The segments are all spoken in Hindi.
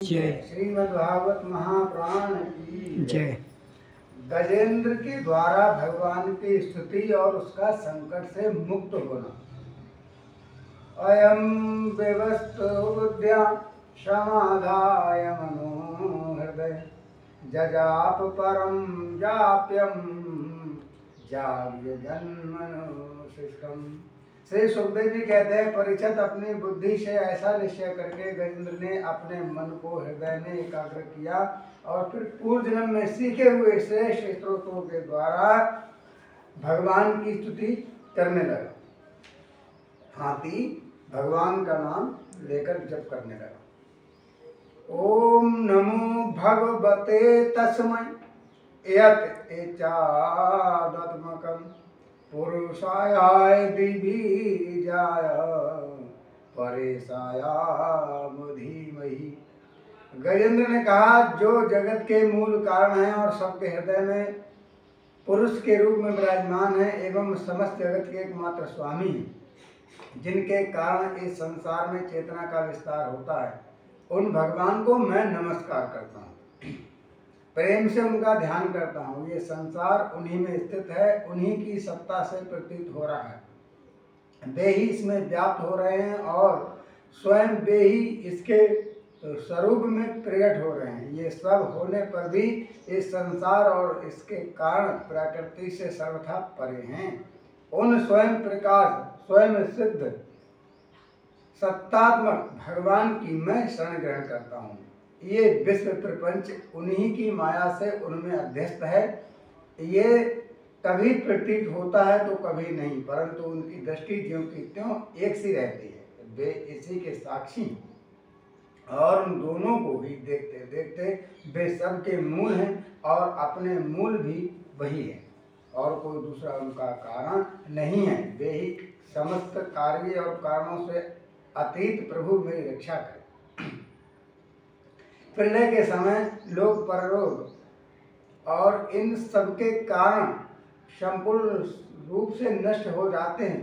जय। श्रीमद् भागवत महापुराण की जय। गजेंद्र के द्वारा भगवान की स्तुति और उसका संकट से मुक्त होना। अयम विवस्तु बुद्ध्या समाधाय मनो हृदय जजाप परम जाप्यम जाव्य जन्मनुशिष्टम। श्री सुखदेव जी कहते हैं, परीक्षित अपनी बुद्धि से ऐसा निश्चय करके गजेंद्र ने अपने मन को हृदय में एकाग्र किया और फिर पूर्व जन्म में सीखे हुए श्रेष्ठ स्त्रोतों के द्वारा भगवान की स्तुति करने लगा। हाथी भगवान का नाम लेकर जप करने लगा। ओम नमो भगवते तस्मै यत् एचादात्मकम् पुरुषाय दिवीजाय परेशाय धीमहि। गजेंद्र ने कहा, जो जगत के मूल कारण हैं और सबके हृदय में पुरुष के रूप में विराजमान है एवं समस्त जगत के एकमात्र स्वामी हैं, जिनके कारण इस संसार में चेतना का विस्तार होता है, उन भगवान को मैं नमस्कार करता हूँ, प्रेम से उनका ध्यान करता हूँ। ये संसार उन्हीं में स्थित है, उन्हीं की सत्ता से प्रतीत हो रहा है। वे ही इसमें व्याप्त हो रहे हैं और स्वयं वे ही इसके स्वरूप में प्रकट हो रहे हैं। ये सब होने पर भी इस संसार और इसके कारण प्रकृति से सर्वथा परे हैं। उन स्वयं प्रकाश स्वयं सिद्ध सत्तात्मक भगवान की मैं शरण ग्रहण करता हूँ। ये विश्व प्रपंच उन्हीं की माया से उनमें अध्यस्त है। ये कभी प्रतीत होता है तो कभी नहीं, परंतु उनकी दृष्टि ज्यों की त्यों एक सी रहती है। वे इसी के साक्षी और उन दोनों को ही देखते देखते वे सबके मूल हैं और अपने मूल भी वही है और कोई दूसरा उनका कारण नहीं है। वे ही समस्त कार्य और कारणों से अतीत प्रभु मेरी रक्षा करें। प्रलय के समय लोग परलोक और इन सबके कारण संपूर्ण रूप से नष्ट हो जाते हैं।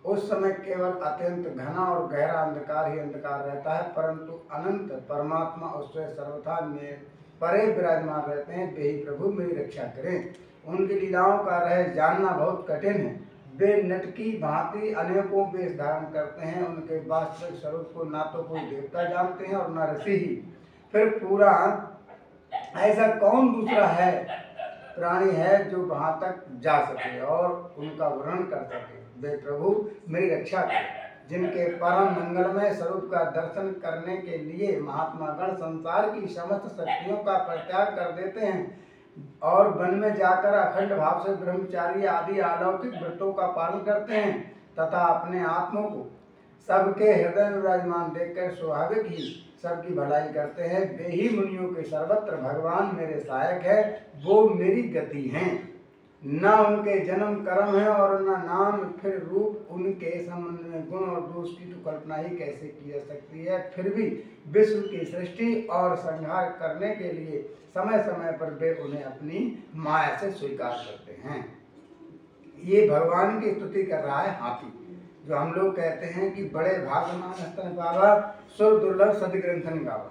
उस समय केवल अत्यंत घना और गहरा अंधकार ही अंधकार रहता है, परंतु अनंत परमात्मा उससे सर्वथा में परे विराजमान रहते हैं। वे ही प्रभु मेरी रक्षा करें। उनकी लीलाओं का रहस्य जानना बहुत कठिन है। वे नट की भांति अनेकों वेश धारण करते हैं। उनके वास्तविक स्वरूप को ना तो कोई देवता जानते हैं और न ऋषि ही। फिर पूरा ऐसा कौन दूसरा है प्राणी है जो वहां तक जा सके और उनका वर्णन कर सके। वे प्रभु मेरी रक्षा करें। जिनके परम मंगलमय स्वरूप का दर्शन करने के लिए महात्मा गण संसार की समस्त शक्तियों का परित्याग कर देते हैं और वन में जाकर अखंड भाव से ब्रह्मचारी आदि अलौकिक व्रतों का पालन करते हैं तथा अपने आत्मा को सबके हृदय में विराजमान देखकर स्वाभाविक ही सबकी भलाई करते हैं। वे ही मुनियों के सर्वत्र भगवान मेरे सहायक है। वो मेरी गति हैं। न उनके जन्म कर्म है और न नाम, फिर रूप उनके संबंध में गुण और दोष की तो कल्पना ही कैसे की जा सकती है। फिर भी विश्व की सृष्टि और संहार करने के लिए समय समय पर वे उन्हें अपनी माया से स्वीकार करते हैं। ये भगवान की स्तुति कर रहा है हाथी, जो हम लोग कहते हैं कि बड़े भाग्यमान स्तन पावा सुर दुर्लभ सदग्रंथन गावा।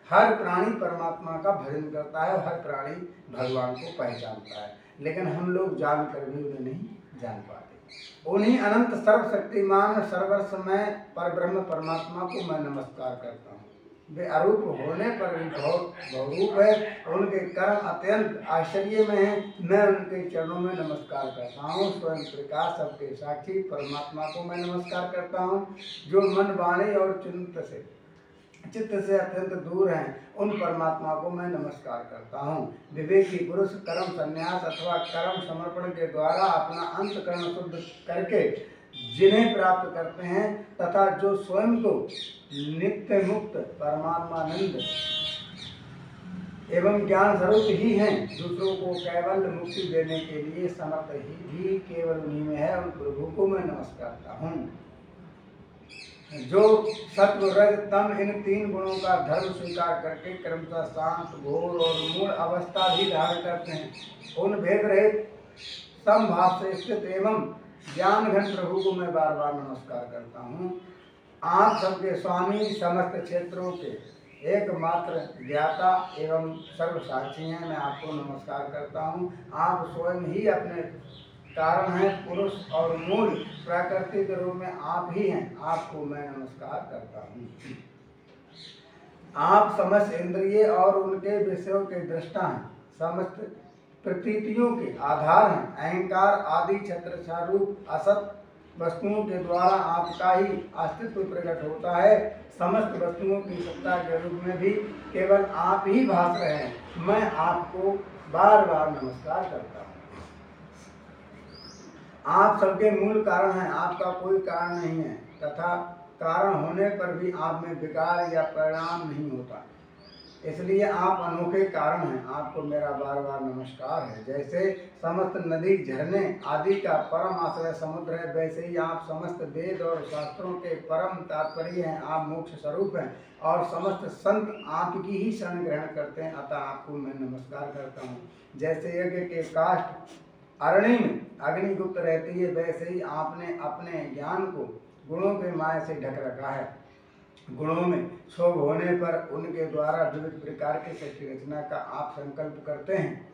हर प्राणी परमात्मा का भजन करता है, हर प्राणी भगवान को पहचानता है, लेकिन हम लोग जानकर भी उन्हें नहीं जान पाते। उन्हीं अनंत सर्वशक्तिमान सर्वस्वमय पर ब्रह्म परमात्मा को मैं नमस्कार करता हूँ। वे अरूप होने पर भी बहुत बहुरूप है। उनके कर्म अत्यंत आश्चर्य में है। मैं उनके चरणों में नमस्कार करता हूँ। स्वयं प्रकाश सबके साक्षी परमात्मा को मैं नमस्कार करता हूँ। जो मन वाणी और चित्त से अत्यंत दूर हैं, उन परमात्मा को मैं नमस्कार करता हूँ। विवेकी पुरुष कर्म संन्यास अथवा कर्म समर्पण के द्वारा अपना अंतकरण शुद्ध करके जिन्हें प्राप्त करते हैं तथा जो स्वयं तो नित्य मुक्त परमात्मानंद एवं ज्ञान स्वरूप ही हैं, दूसरों को केवल मुक्ति देने के लिए समर्थ ही केवल उन्हीं में है। उन प्रभु को मैं नमस्कार करता हूँ। जो सत्व रज तम इन तीन गुणों का धर्म स्वीकार करके क्रमशः शांत घोर और मूल अवस्था भी धारण करते हैं, उन भेद रहित समभाव से स्थित एवं ज्ञान घन प्रभु को मैं बार बार नमस्कार करता हूँ। आप सबके स्वामी, समस्त क्षेत्रों के एकमात्र ज्ञाता एवं सर्वसाक्षी हैं, मैं आपको नमस्कार करता हूँ। आप स्वयं ही अपने कारण हैं, पुरुष और मूल प्रकृति के रूप में आप ही हैं, आपको मैं नमस्कार करता हूँ। आप समस्त इंद्रिय और उनके विषयों के दृष्टा हैं, समस्त प्रतीतियों के आधार हैं, अहंकार आदि छत्रछा रूप असत वस्तुओं के द्वारा आपका ही अस्तित्व प्रकट होता है। समस्त वस्तुओं की सत्ता के रूप में भी केवल आप ही भास रहे हैं। मैं आपको बार बार नमस्कार करता हूँ। आप सबके मूल कारण हैं, आपका कोई कारण नहीं है, तथा कारण होने पर भी आप में विकार या परिणाम नहीं होता, इसलिए आप अनोखे कारण हैं। आपको मेरा बार बार नमस्कार है। जैसे समस्त नदी झरने आदि का परम आश्रय समुद्र है, वैसे ही आप समस्त वेद और शास्त्रों के परम तात्पर्य हैं। आप मोक्ष स्वरूप हैं और समस्त संत आपकी ही शरण ग्रहण करते हैं, अतः आपको मैं नमस्कार करता हूँ। जैसे यज्ञ के काष्ठ अरणी में अग्निगुप्त रहती है, वैसे ही आपने अपने ज्ञान को गुणों के माया से ढक रखा है। गुणों में क्षोभ होने पर उनके द्वारा विविध प्रकार की सृष्टि रचना का आप संकल्प करते हैं।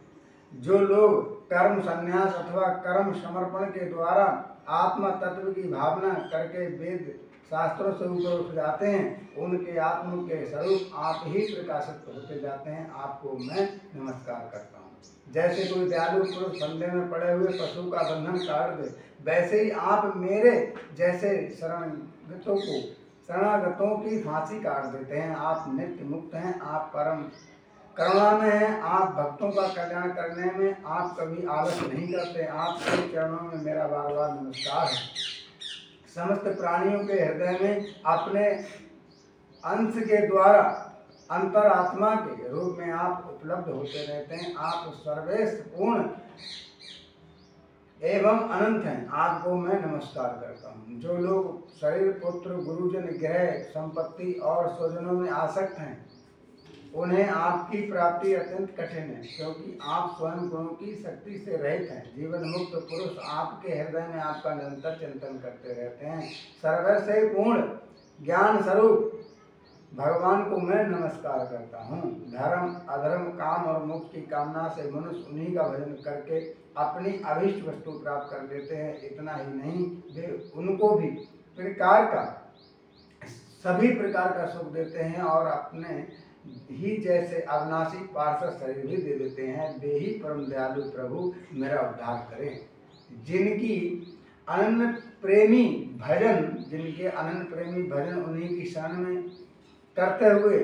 जो लोग कर्म संन्यास अथवा कर्म समर्पण के द्वारा आत्मा तत्व की भावना करके वेद शास्त्रों से ऊपर उठ जाते हैं, उनके आत्मा के स्वरूप आप ही प्रकाशित होते जाते हैं। आपको मैं नमस्कार करता हूँ। जैसे कोई दयालु पुरुष फंदे में पड़े हुए पशु का बंधन काट दे, वैसे ही आप मेरे जैसे शरणागतों की फांसी काट देते हैं। आप नित्य मुक्त हैं, आप परम करुणा में हैं, आप भक्तों का कल्याण करने में आप कभी आलस नहीं करते। आपके चरणों में मेरा बार बार नमस्कार है। समस्त प्राणियों के हृदय में अपने अंश के द्वारा अंतरात्मा के रूप में आप उपलब्ध होते रहते हैं। आप सर्वेश पूर्ण एवं अनंत हैं, आपको मैं नमस्कार करता हूँ। जो लोग शरीर पुत्र गुरुजन गृह संपत्ति और स्वजनों में आसक्त हैं, उन्हें आपकी प्राप्ति अत्यंत कठिन है, क्योंकि आप स्वयं गुणों की शक्ति से रहित हैं। जीवन मुक्त पुरुष आपके हृदय में आपका निरंतर चिंतन करते रहते हैं। सर्वस्य पूर्ण ज्ञान स्वरूप भगवान को मैं नमस्कार करता हूँ। धर्म अधर्म काम और मोक्ष की कामना से मनुष्य उन्हीं का भजन करके अपनी अभीष्ट वस्तु प्राप्त कर लेते हैं। इतना ही नहीं, वे उनको भी सभी प्रकार का सुख देते हैं और अपने ही जैसे अविनाशी पार्षद शरीर भी दे देते हैं। वे ही परम दयालु प्रभु मेरा उद्धार करें। जिनके अनन्य प्रेमी भजन उन्हीं की शरण में करते हुए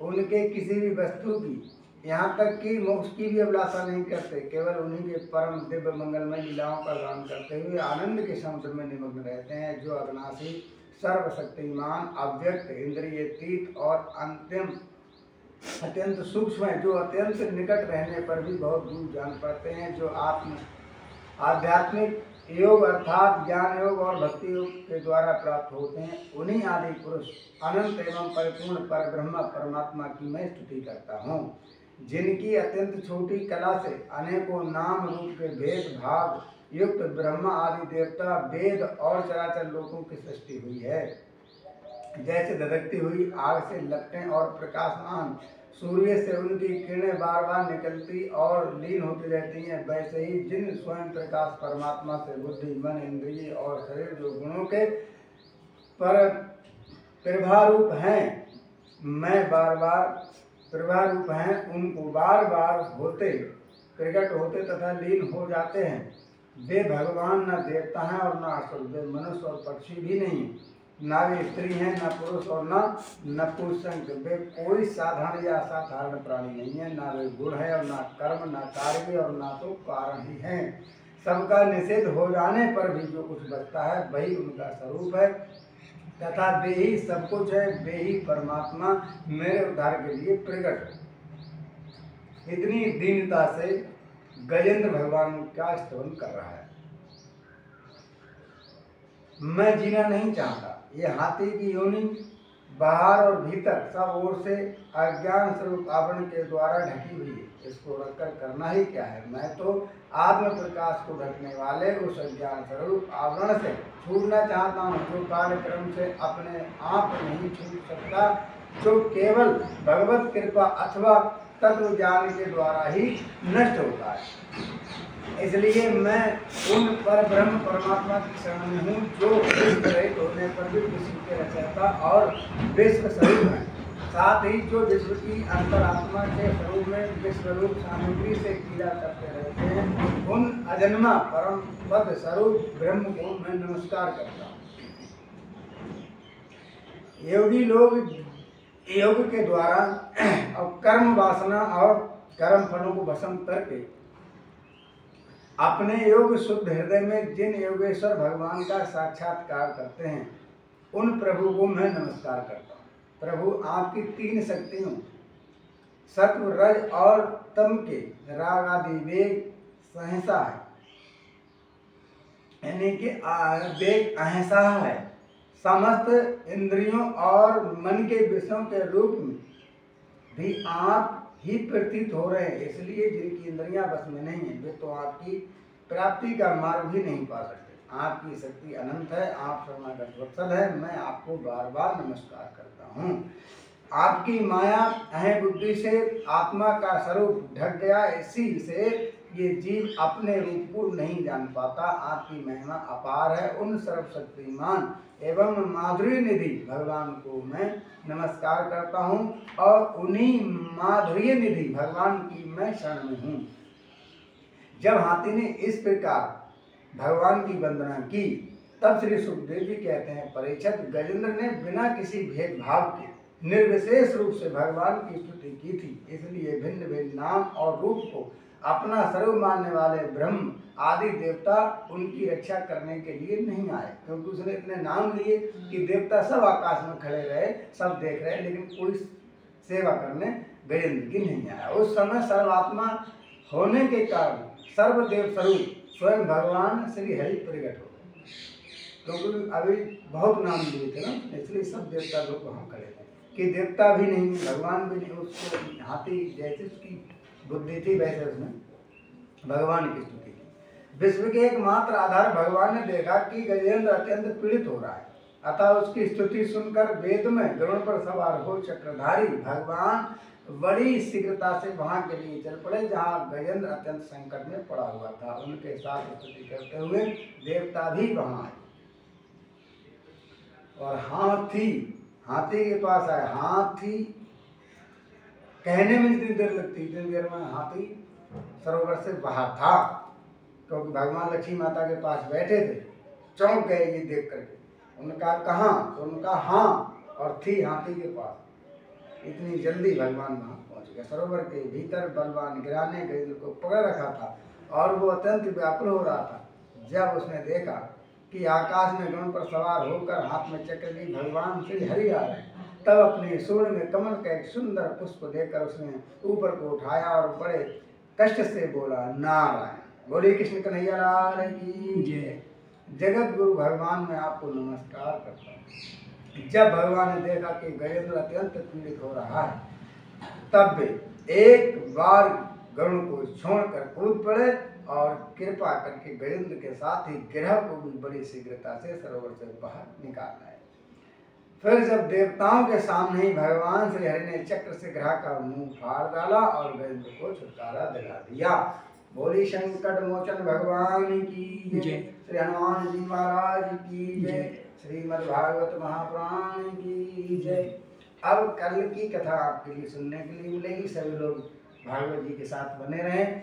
उनके किसी भी वस्तु की, यहाँ तक कि मोक्ष की भी अभिलाषा नहीं करते, केवल उन्हीं के परम दिव्य मंगलमय लीलाओं का गान करते हुए आनंद के समुद्र में निमग्न रहते हैं। जो अविनाशी सर्वशक्तिमान अव्यक्त इंद्रियतीत और अत्यंत सूक्ष्म है, जो अत्यंत निकट रहने पर भी बहुत दूर जान पड़ते हैं। जो आध्यात्मिक योग अर्थात ज्ञान योग और भक्ति योग के द्वारा प्राप्त होते हैं, उन्हीं आदि पुरुष अनंत एवं परिपूर्ण पर ब्रह्म परमात्मा की मैं स्तुति करता हूँ। जिनकी अत्यंत छोटी कला से अनेकों नाम रूप के भेद भाव युक्त ब्रह्मा आदि देवता वेद और चराचर लोकों की सृष्टि हुई है। जैसे धधकती हुई आग से लपटें और प्रकाशमान सूर्य से उनकी किरणें बार बार निकलती और लीन होती रहती हैं, वैसे ही जिन स्वयं प्रकाश परमात्मा से बुद्धि मन इंद्रिय और शरीर जो गुणों के पर प्रभारूप हैं, प्रभारूप हैं, उनको बार बार प्रकट होते तथा लीन हो जाते हैं। वे भगवान न देवता हैं और न असुर, वे मनुष्य और पक्षी भी नहीं, ना वे स्त्री हैं, न पुरुष और न नपुंसक। वे कोई साधारण या असाधारण प्राणी नहीं है, ना वे गुण है और ना कर्म, ना कार्य और ना तो कारण ही है। सबका निषेध हो जाने पर भी जो कुछ बचता है वही उनका स्वरूप है, तथा वे ही सब कुछ है। वे ही परमात्मा मेरे उद्धार के लिए प्रकट। इतनी दीनता से गजेंद्र भगवान का स्तवन कर रहा है। मैं जीना नहीं चाहता। ये हाथी की योनि बाहर और भीतर सब ओर से अज्ञान स्वरूप आवरण के द्वारा ढकी हुई है, इसको रखकर करना ही क्या है। मैं तो आत्म प्रकाश को ढकने वाले उस अज्ञान स्वरूप आवरण से छूटना चाहता हूँ, जो कार्यक्रम से अपने आप नहीं छूट सकता। जो केवल भगवत कृपा अथवा तत्व ज्ञान के द्वारा ही नष्ट होता है। इसलिए मैं उन पर ब्रह्म परमात्मा की शरण में हूँ जो विश्व रहित होने पर भी विश्व के रचयिता और विश्व स्वरूप है, साथ ही जो विश्व की अंतरात्मा के स्वरूप में विश्वरूप सामग्री से क्रिया करते रहते हैं, उन अजन्मा परम पद स्वरूप ब्रह्म को मैं नमस्कार करता हूँ। योगी लोग योग के द्वारा और कर्म वासना और कर्म फलों को भस्म करके अपने योग शुद्ध हृदय में जिन योगेश्वर भगवान का साक्षात्कार करते हैं, उन प्रभु को मैं नमस्कार करता हूँ। प्रभु आपकी तीन शक्तियों सत्व रज और तम के राग आदि वेग सहसा है, यानी कि वेग अहिंसा है, समस्त इंद्रियों और मन के विषयों के रूप में भी आप ही प्रतीत हो रहे हैं। इसलिए जिनकी इंद्रियां बस में नहीं है, वे तो आपकी प्राप्ति का मार्ग भी नहीं पा सकते। आपकी शक्ति अनंत है, आप शरणागत वत्सल है, मैं आपको बार बार नमस्कार करता हूँ। आपकी माया अहं बुद्धि से आत्मा का स्वरूप ढक गया, इसी से ये जीव अपने रूप को नहीं जान पाता। आपकी महिमा अपार है। उन सर्वशक्तिमान एवं माधुर्य निधि भगवान को मैं नमस्कार करता हूँ और उन्हीं माधुर्य निधि भगवान की मैं शरण में हूँ। जब हाथी ने इस प्रकार भगवान की वंदना की, तब श्री सुखदेव जी कहते हैं, परीक्षित, गजेंद्र ने बिना किसी भेदभाव के निर्विशेष रूप से भगवान की स्तुति की थी। इसलिए भिन्न भिन्न नाम और रूप को अपना स्वरूप मानने वाले ब्रह्म आदि देवता उनकी रक्षा करने के लिए नहीं आए, क्योंकि उसने इतने नाम लिए कि देवता सब आकाश में खड़े रहे, सब देख रहे, लेकिन कोई सेवा करने गजेंद्र की नहीं आया। उस समय सर्वात्मा होने के कारण सर्वदेव स्वरूप स्वयं भगवान श्री हरि प्रकट हो गए, क्योंकि अभी बहुत नाम लिए थे ना, इसलिए सब देवता लोग वहाँ खड़े थे कि देवता भी नहीं, भगवान भी नहीं। उसको हाथी जैसे उसकी बुद्धि थी वैसे उसने भगवान की स्तुति की। विश्व के एकमात्र आधार भगवान ने देखा कि गजेंद्र अत्यंत पीड़ित हो रहा है, अतः उसकी स्तुति सुनकर वेद में गरुड़ पर सवार हो चक्रधारी भगवान बड़ी शीघ्रता से वहां के लिए चल पड़े जहां गजेंद्र अत्यंत संकट में पड़ा हुआ था। उनके साथ स्तुति करते हुए देवता भी वहां आए और हाथी के पास आए। हाथी कहने में जितनी देर लगती, इतनी देर में हाथी सरोवर से बाहर था, क्योंकि भगवान लक्ष्मी माता के पास बैठे थे। चौंक गए ये देख करके। उनका कहाँ, तो उनका हाँ, और थी हाथी के पास। इतनी जल्दी भगवान वहाँ पहुँच गए। सरोवर के भीतर बलवान गिराने गजेंद्र को पकड़ रखा था और वो अत्यंत व्याकुल हो रहा था। जब उसने देखा कि आकाश में गरुड़ पर सवार होकर हाथ में चक्र ली भगवान श्री हरि आ रहे हैं, तब अपने सूंड में कमल का एक सुंदर पुष्प लेकर उसने ऊपर को उठाया और बड़े कष्ट से बोला, नारायण। बोले कृष्ण कन्हैया लाल की जय। जगत गुरु भगवान मैं आपको नमस्कार करता हूँ। जब भगवान ने देखा कि गजेंद्र अत्यंत पीड़ित हो रहा है, तब वे एक बार गरुड़ को छोड़कर कूद पड़े और कृपा करके गजेंद्र के साथ ही गिरह को भी बड़ी शीघ्रता से सरोवर से बाहर निकाल लाए। फिर जब देवताओं के सामने ही भगवान श्री हरि ने चक्र से ग्रह का मुंह फाड़ डाला और गजेंद्र को छुटकारा दिला दिया। बोली संकट मोचन भगवान की जय। श्री हनुमान जी महाराज की जय। श्रीमद् भागवत महापुराण की जय। अब कल की कथा आपके लिए सुनने के लिए मिलेगी। सभी लोग भागवत जी के साथ बने रहें।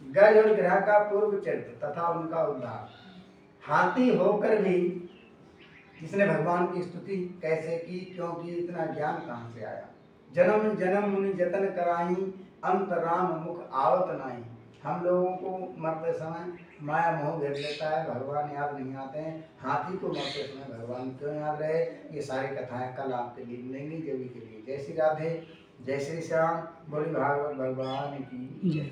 गज और ग्रह का पूर्व चरित्र तथा उनका उद्धार। हाथी होकर भी इसने भगवान की स्तुति कैसे की, क्योंकि इतना ज्ञान कहाँ से आया। जन्म जन्म मुनि जतन कराई, अंत राम मुख आवत नाई। हम लोगों को मरते समय माया मोह घेर लेता है, भगवान याद नहीं आते हैं। हाथी को मरते समय भगवान क्यों याद रहे, ये सारी कथाएं कल आपके लिए मिलेंगी। जब के लिए जय श्री राधे, जय श्री श्याम। बोली भागवत भगवान की जय।